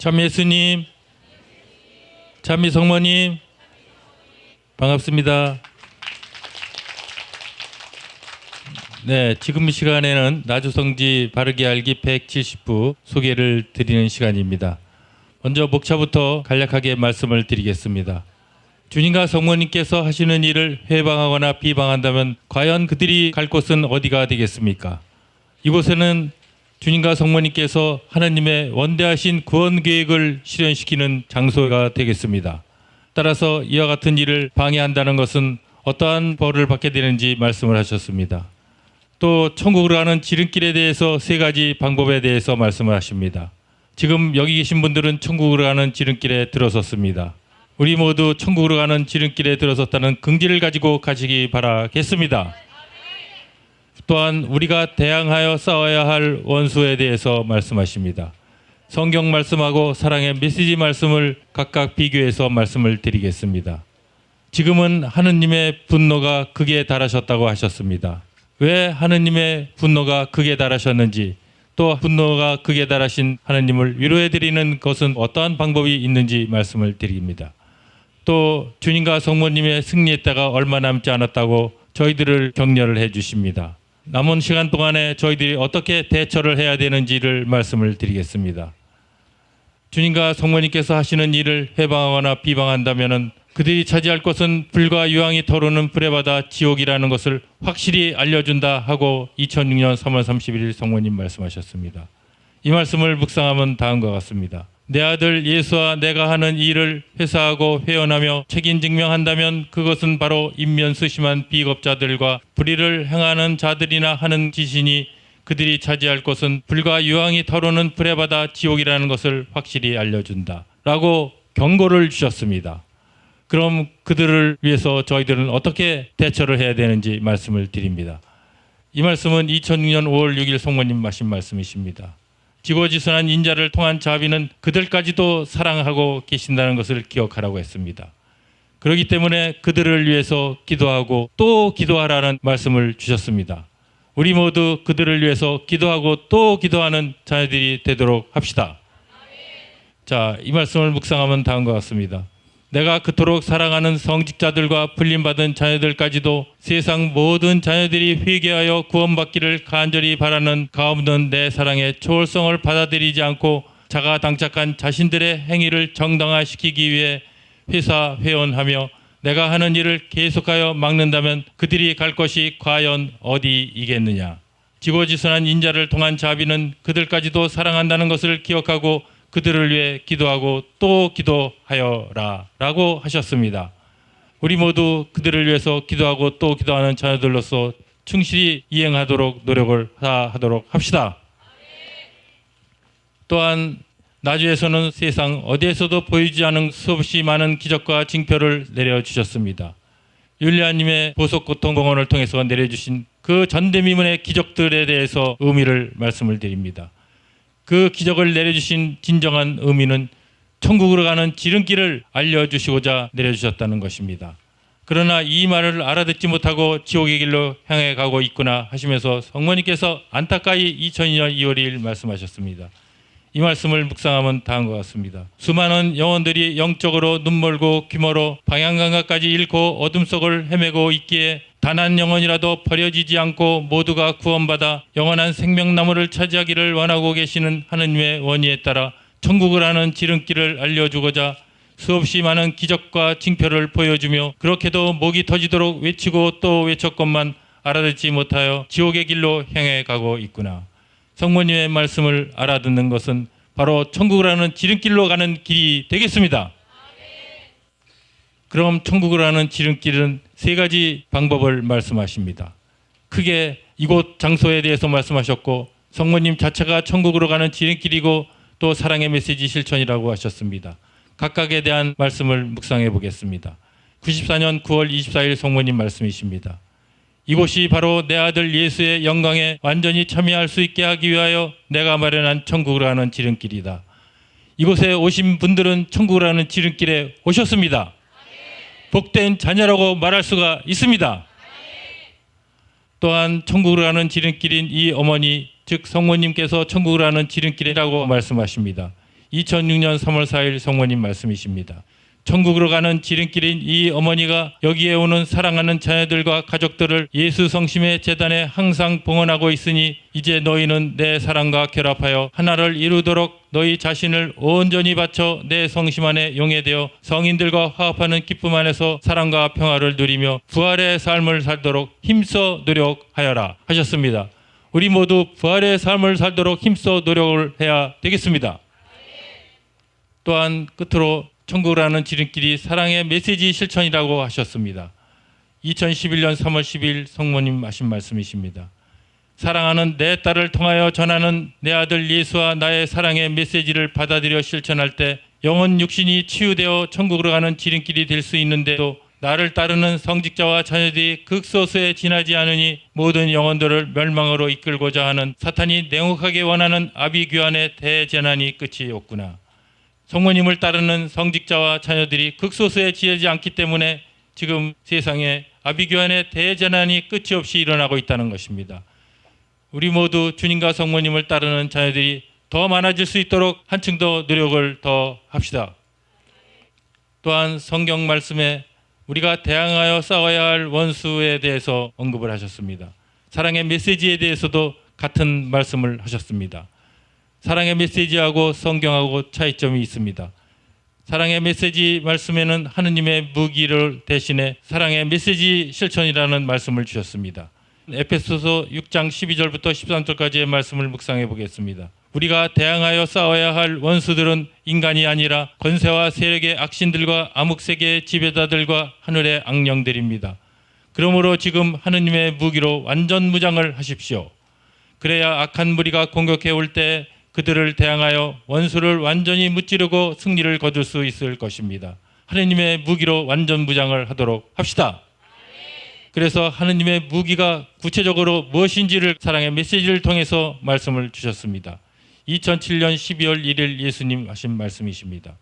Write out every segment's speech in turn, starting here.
참 예수님, 참미 성모님, 반갑습니다. 네, 지금 이 시간에는 나주성지 바르게 알기 170부 소개를 드리는 시간입니다. 먼저 목차부터 간략하게 말씀을 드리겠습니다. 주님과 성모님께서 하시는 일을 회방하거나 비방한다면 과연 그들이 갈 곳은 어디가 되겠습니까? 이곳에는 주님과 성모님께서 하나님의 원대하신 구원 계획을 실현시키는 장소가 되겠습니다. 따라서 이와 같은 일을 방해한다는 것은 어떠한 벌을 받게 되는지 말씀을 하셨습니다. 또 천국으로 가는 지름길에 대해서 세 가지 방법에 대해서 말씀을 하십니다. 지금 여기 계신 분들은 천국으로 가는 지름길에 들어섰습니다. 우리 모두 천국으로 가는 지름길에 들어섰다는 긍지를 가지고 가시기 바라겠습니다. 또한 우리가 대항하여 싸워야 할 원수에 대해서 말씀하십니다. 성경 말씀하고 사랑의 메시지 말씀을 각각 비교해서 말씀을 드리겠습니다. 지금은 하느님의 분노가 극에 달하셨다고 하셨습니다. 왜 하느님의 분노가 극에 달하셨는지, 또 분노가 극에 달하신 하느님을 위로해드리는 것은 어떠한 방법이 있는지 말씀을 드립니다. 또 주님과 성모님의 승리의 때가 얼마 남지 않았다고 저희들을 격려를 해주십니다. 남은 시간 동안에 저희들이 어떻게 대처를 해야 되는지를 말씀을 드리겠습니다. 주님과 성모님께서 하시는 일을 해방하거나 비방한다면 그들이 차지할 것은 불과 유황이 터오르는 불에 받아 지옥이라는 것을 확실히 알려준다 하고 2006년 3월 31일 성모님 말씀하셨습니다. 이 말씀을 묵상하면 다음과 같습니다. 내 아들 예수와 내가 하는 일을 회사하고 회언하며 책임 증명한다면 그것은 바로 인면수심한 비겁자들과 불의를 행하는 자들이나 하는 짓이니 그들이 차지할 것은 불과 유황이 타오르는 불에 받아 지옥이라는 것을 확실히 알려준다 라고 경고를 주셨습니다. 그럼 그들을 위해서 저희들은 어떻게 대처를 해야 되는지 말씀을 드립니다. 이 말씀은 2006년 5월 6일 성모님 하신 말씀이십니다. 지고지순한 인자를 통한 자비는 그들까지도 사랑하고 계신다는 것을 기억하라고 했습니다. 그렇기 때문에 그들을 위해서 기도하고 또 기도하라는 말씀을 주셨습니다. 우리 모두 그들을 위해서 기도하고 또 기도하는 자녀들이 되도록 합시다. 자, 이 말씀을 묵상하면 다음과 같습니다. 내가 그토록 사랑하는 성직자들과 불림받은 자녀들까지도 세상 모든 자녀들이 회개하여 구원받기를 간절히 바라는 가없는 내 사랑의 초월성을 받아들이지 않고 자가당착한 자신들의 행위를 정당화시키기 위해 회사회원하며 내가 하는 일을 계속하여 막는다면 그들이 갈 것이 과연 어디이겠느냐. 지고지순한 인자를 통한 자비는 그들까지도 사랑한다는 것을 기억하고 그들을 위해 기도하고 또 기도하여라 라고 하셨습니다. 우리 모두 그들을 위해서 기도하고 또 기도하는 자녀들로서 충실히 이행하도록 노력을 하도록 합시다. 또한 나주에서는 세상 어디에서도 보이지 않은 수없이 많은 기적과 징표를 내려주셨습니다. 율리아님의 보석고통공원을 통해서 내려주신 그 전대미문의 기적들에 대해서 의미를 말씀을 드립니다. 그 기적을 내려주신 진정한 의미는 천국으로 가는 지름길을 알려주시고자 내려주셨다는 것입니다. 그러나 이 말을 알아듣지 못하고 지옥의 길로 향해 가고 있구나 하시면서 성모님께서 안타까이 2002년 2월 2일 말씀하셨습니다. 이 말씀을 묵상하면 다음과 같습니다. 수많은 영혼들이 영적으로 눈멀고 귀멀어 방향감각까지 잃고 어둠 속을 헤매고 있기에 단 한 영혼이라도 버려지지 않고 모두가 구원받아 영원한 생명나무를 차지하기를 원하고 계시는 하느님의 원의에 따라 천국을 하는 지름길을 알려주고자 수없이 많은 기적과 징표를 보여주며 그렇게도 목이 터지도록 외치고 또 외쳤건만 알아듣지 못하여 지옥의 길로 향해 가고 있구나. 성모님의 말씀을 알아듣는 것은 바로 천국을 하는 지름길로 가는 길이 되겠습니다. 그럼 천국을 하는 지름길은 세 가지 방법을 말씀하십니다. 크게 이곳 장소에 대해서 말씀하셨고 성모님 자체가 천국으로 가는 지름길이고 또 사랑의 메시지 실천이라고 하셨습니다. 각각에 대한 말씀을 묵상해 보겠습니다. 94년 9월 24일 성모님 말씀이십니다. 이곳이 바로 내 아들 예수의 영광에 완전히 참여할 수 있게 하기 위하여 내가 마련한 천국으로 가는 지름길이다. 이곳에 오신 분들은 천국으로 가는 지름길에 오셨습니다. 복된 자녀라고 말할 수가 있습니다. 또한 천국으로 가는 지름길인 이 어머니, 즉 성모님께서 천국으로 가는 지름길이라고 말씀하십니다. 2006년 3월 4일 성모님 말씀이십니다. 천국으로 가는 지름길인 이 어머니가 여기에 오는 사랑하는 자녀들과 가족들을 예수 성심의 재단에 항상 봉헌하고 있으니 이제 너희는 내 사랑과 결합하여 하나를 이루도록 너희 자신을 온전히 바쳐 내 성심 안에 용해되어 성인들과 화합하는 기쁨 안에서 사랑과 평화를 누리며 부활의 삶을 살도록 힘써 노력하여라 하셨습니다. 우리 모두 부활의 삶을 살도록 힘써 노력을 해야 되겠습니다. 또한 끝으로 천국이라는 지름길이 사랑의 메시지 실천이라고 하셨습니다. 2011년 3월 10일 성모님 하신 말씀이십니다. 사랑하는 내 딸을 통하여 전하는 내 아들 예수와 나의 사랑의 메시지를 받아들여 실천할 때 영혼 육신이 치유되어 천국으로 가는 지름길이 될 수 있는데도 나를 따르는 성직자와 자녀들이 극소수에 지나지 않으니 모든 영혼들을 멸망으로 이끌고자 하는 사탄이 냉혹하게 원하는 아비규환의 대재난이 끝이 없구나. 성모님을 따르는 성직자와 자녀들이 극소수에 지나지 않기 때문에 지금 세상에 아비규환의 대재난이 끝이 없이 일어나고 있다는 것입니다. 우리 모두 주님과 성모님을 따르는 자녀들이 더 많아질 수 있도록 한층 더 노력을 더 합시다. 또한 성경 말씀에 우리가 대항하여 싸워야 할 원수에 대해서 언급을 하셨습니다. 사랑의 메시지에 대해서도 같은 말씀을 하셨습니다. 사랑의 메시지하고 성경하고 차이점이 있습니다. 사랑의 메시지 말씀에는 하느님의 무기를 대신해 사랑의 메시지 실천이라는 말씀을 주셨습니다. 에베소서 6장 12절부터 13절까지의 말씀을 묵상해 보겠습니다. 우리가 대항하여 싸워야 할 원수들은 인간이 아니라 권세와 세력의 악신들과 암흑세계의 지배자들과 하늘의 악령들입니다. 그러므로 지금 하느님의 무기로 완전 무장을 하십시오. 그래야 악한 무리가 공격해 올 때 그들을 대항하여 원수를 완전히 무찌르고 승리를 거둘 수 있을 것입니다. 하느님의 무기로 완전 무장을 하도록 합시다. 그래서 하느님의 무기가 구체적으로 무엇인지를 사랑의 메시지를 통해서 말씀을 주셨습니다. 2007년 12월 1일 예수님 하신 말씀이십니다.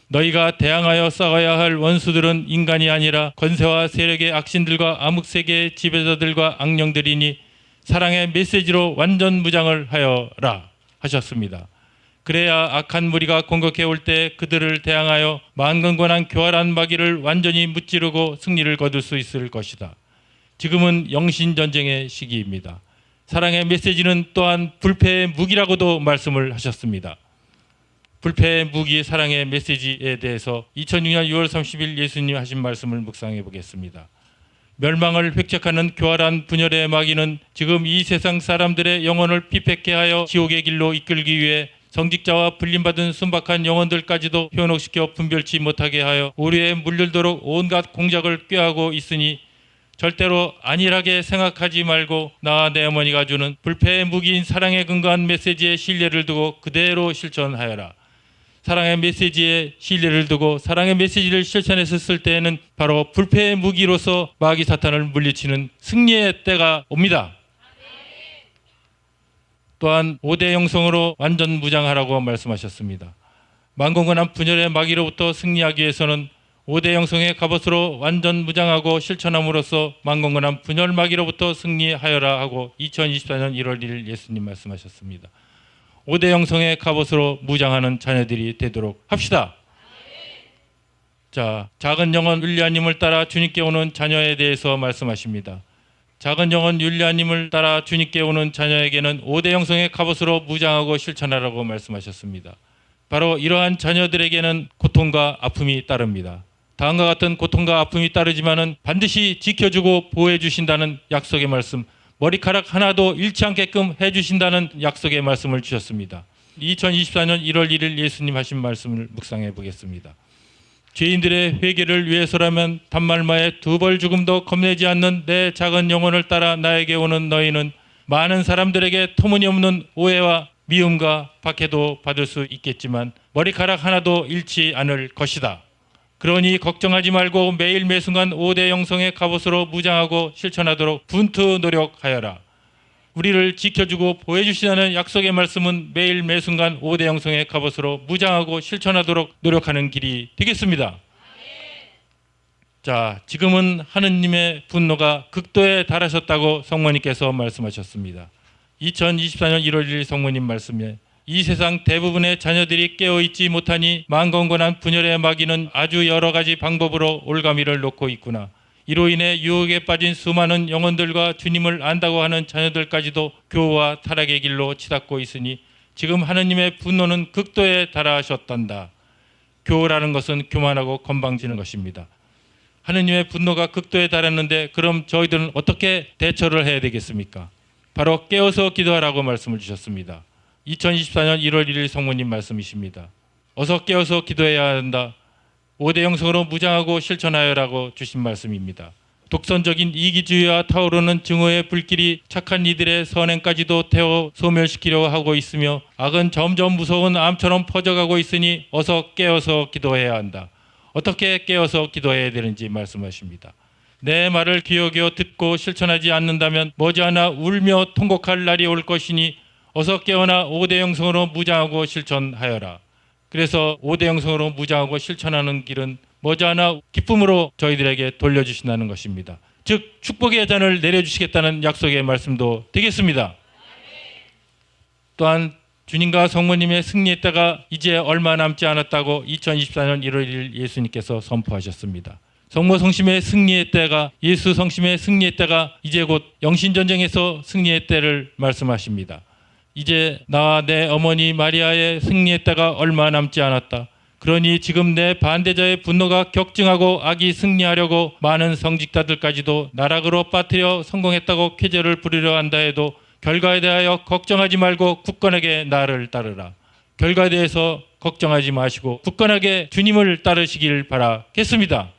너희가 대항하여 싸워야 할 원수들은 인간이 아니라 권세와 세력의 악신들과 암흑세계의 지배자들과 악령들이니 사랑의 메시지로 완전 무장을 하여라 하셨습니다. 그래야 악한 무리가 공격해 올 때 그들을 대항하여 만건건한 교활한 마귀를 완전히 무찌르고 승리를 거둘 수 있을 것이다. 지금은 영신전쟁의 시기입니다. 사랑의 메시지는 또한 불패의 무기라고도 말씀을 하셨습니다. 불패의 무기 사랑의 메시지에 대해서 2006년 6월 30일 예수님 하신 말씀을 묵상해 보겠습니다. 멸망을 획책하는 교활한 분열의 마귀는 지금 이 세상 사람들의 영혼을 피폐케 하여 지옥의 길로 이끌기 위해 성직자와 불림받은 순박한 영혼들까지도 현혹시켜 분별치 못하게 하여 오류에 물들도록 온갖 공작을 꾀하고 있으니 절대로 안일하게 생각하지 말고 나와 내 어머니가 주는 불패의 무기인 사랑에 근거한 메시지에 신뢰를 두고 그대로 실천하여라. 사랑의 메시지에 신뢰를 두고 사랑의 메시지를 실천했을 때에는 바로 불패의 무기로서 마귀 사탄을 물리치는 승리의 때가 옵니다. 또한 5대 영성으로 완전 무장하라고 말씀하셨습니다. 만공건한 분열의 마귀로부터 승리하기 위해서는 5대 영성의 갑옷으로 완전 무장하고 실천함으로써 만공건한 분열 마귀로부터 승리하여라 하고 2024년 1월 1일 예수님 말씀하셨습니다. 5대 영성의 갑옷으로 무장하는 자녀들이 되도록 합시다. 자, 작은 영혼 율리아님을 따라 주님께 오는 자녀에 대해서 말씀하십니다. 작은 영혼 율리아님을 따라 주님께 오는 자녀에게는 5대 영성의 갑옷으로 무장하고 실천하라고 말씀하셨습니다. 바로 이러한 자녀들에게는 고통과 아픔이 따릅니다. 다음과 같은 고통과 아픔이 따르지만은 반드시 지켜주고 보호해 주신다는 약속의 말씀, 머리카락 하나도 잃지 않게끔 해주신다는 약속의 말씀을 주셨습니다. 2024년 1월 1일 예수님 하신 말씀을 묵상해 보겠습니다. 죄인들의 회개를 위해서라면 단말마에 2벌 죽음도 겁내지 않는 내 작은 영혼을 따라 나에게 오는 너희는 많은 사람들에게 터무니없는 오해와 미움과 박해도 받을 수 있겠지만 머리카락 하나도 잃지 않을 것이다. 그러니 걱정하지 말고 매일 매순간 5대 영성의 갑옷으로 무장하고 실천하도록 분투 노력하여라. 우리를 지켜주고 보호해주시다는 약속의 말씀은 매일 매순간 5대 영성의 갑옷으로 무장하고 실천하도록 노력하는 길이 되겠습니다. 자, 지금은 하느님의 분노가 극도에 달하셨다고 성모님께서 말씀하셨습니다. 2024년 1월 1일 성모님 말씀에 이 세상 대부분의 자녀들이 깨어있지 못하니 만건곤한 분열의 마귀는 아주 여러 가지 방법으로 올가미를 놓고 있구나. 이로 인해 유혹에 빠진 수많은 영혼들과 주님을 안다고 하는 자녀들까지도 교와 타락의 길로 치닫고 있으니 지금 하느님의 분노는 극도에 달하셨단다. 교라는 것은 교만하고 건방지는 것입니다. 하느님의 분노가 극도에 달했는데 그럼 저희들은 어떻게 대처를 해야 되겠습니까? 바로 깨어서 기도하라고 말씀을 주셨습니다. 2024년 1월 1일 성모님 말씀이십니다. 어서 깨어서 기도해야 한다. 5대 영성으로 무장하고 실천하여라고 주신 말씀입니다. 독선적인 이기주의와 타오르는 증오의 불길이 착한 이들의 선행까지도 태워 소멸시키려고 하고 있으며 악은 점점 무서운 암처럼 퍼져가고 있으니 어서 깨어서 기도해야 한다. 어떻게 깨어서 기도해야 되는지 말씀하십니다. 내 말을 귀여겨 듣고 실천하지 않는다면 머지않아 울며 통곡할 날이 올 것이니 어서 깨어나 5대 영성으로 무장하고 실천하여라. 그래서 5대 영성으로 무장하고 실천하는 길은 머지않아 기쁨으로 저희들에게 돌려주신다는 것입니다. 즉 축복의 잔을 내려주시겠다는 약속의 말씀도 되겠습니다. 또한 주님과 성모님의 승리의 때가 이제 얼마 남지 않았다고 2024년 1월 1일 예수님께서 선포하셨습니다. 성모 성심의 승리의 때가 예수 성심의 승리의 때가 이제 곧 영신전쟁에서 승리의 때를 말씀하십니다. 이제 나와 내 어머니 마리아의 승리의 때가 얼마 남지 않았다. 그러니 지금 내 반대자의 분노가 격증하고 악이 승리하려고 많은 성직자들까지도 나락으로 빠뜨려 성공했다고 쾌재를 부리려 한다 해도 결과에 대하여 걱정하지 말고 굳건하게 나를 따르라. 결과에 대해서 걱정하지 마시고 굳건하게 주님을 따르시길 바라겠습니다.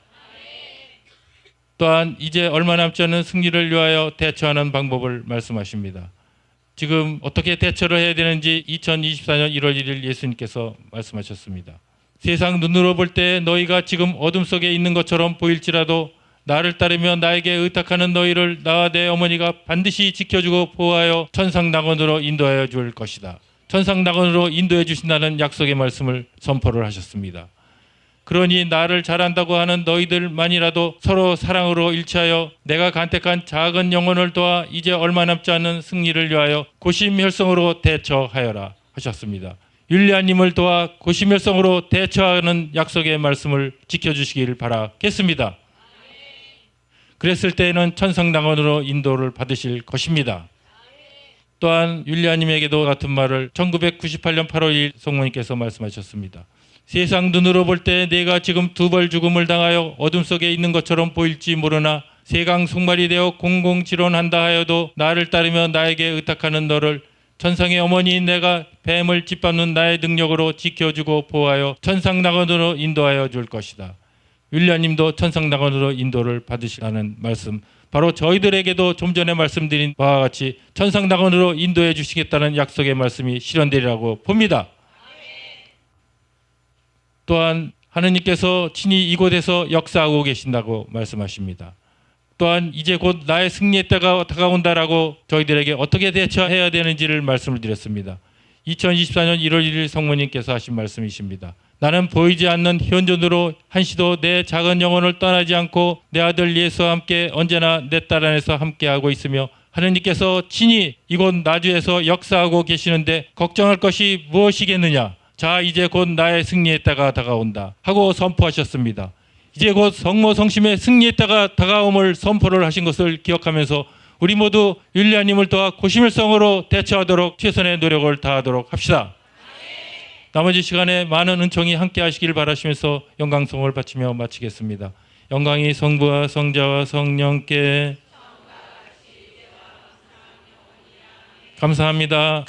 또한 이제 얼마 남지 않은 승리를 위하여 대처하는 방법을 말씀하십니다. 지금 어떻게 대처를 해야 되는지 2024년 1월 1일 예수님께서 말씀하셨습니다. 세상 눈으로 볼 때 너희가 지금 어둠 속에 있는 것처럼 보일지라도 나를 따르며 나에게 의탁하는 너희를 나와 내 어머니가 반드시 지켜주고 보호하여 천상낙원으로 인도하여 줄 것이다. 천상낙원으로 인도해 주신다는 약속의 말씀을 선포를 하셨습니다. 그러니 나를 잘한다고 하는 너희들만이라도 서로 사랑으로 일치하여 내가 간택한 작은 영혼을 도와 이제 얼마 남지 않은 승리를 위하여 고심혈성으로 대처하여라 하셨습니다. 율리아님을 도와 고심혈성으로 대처하는 약속의 말씀을 지켜주시길 바라겠습니다. 그랬을 때에는 천상낙원으로 인도를 받으실 것입니다. 또한 율리아님에게도 같은 말을 1998년 8월 2일 성모님께서 말씀하셨습니다. 세상 눈으로 볼 때 내가 지금 두 벌 죽음을 당하여 어둠 속에 있는 것처럼 보일지 모르나 세강 속말이 되어 공공지론한다 하여도 나를 따르며 나에게 의탁하는 너를 천상의 어머니인 내가 뱀을 짓밟는 나의 능력으로 지켜주고 보호하여 천상낙원으로 인도하여 줄 것이다. 율리아님도 천상낙원으로 인도를 받으시라는 말씀, 바로 저희들에게도 좀 전에 말씀드린 바와 같이 천상낙원으로 인도해 주시겠다는 약속의 말씀이 실현되리라고 봅니다. 또한 하느님께서 친히 이곳에서 역사하고 계신다고 말씀하십니다. 또한 이제 곧 나의 승리의 때가 다가온다라고 저희들에게 어떻게 대처해야 되는지를 말씀을 드렸습니다. 2024년 1월 1일 성모님께서 하신 말씀이십니다. 나는 보이지 않는 현존으로 한시도 내 작은 영혼을 떠나지 않고 내 아들 예수와 함께 언제나 내 딸 안에서 함께하고 있으며 하느님께서 친히 이곳 나주에서 역사하고 계시는데 걱정할 것이 무엇이겠느냐. 자, 이제 곧 나의 승리의 때가 다가온다 하고 선포하셨습니다. 이제 곧 성모 성심의 승리의 때가 다가옴을 선포를 하신 것을 기억하면서 우리 모두 율리아님을 도와 고심일성으로 대처하도록 최선의 노력을 다하도록 합시다. 나머지 시간에 많은 은총이 함께 하시길 바라시면서 영광송을 바치며 마치겠습니다. 영광이 성부와 성자와 성령께 감사합니다.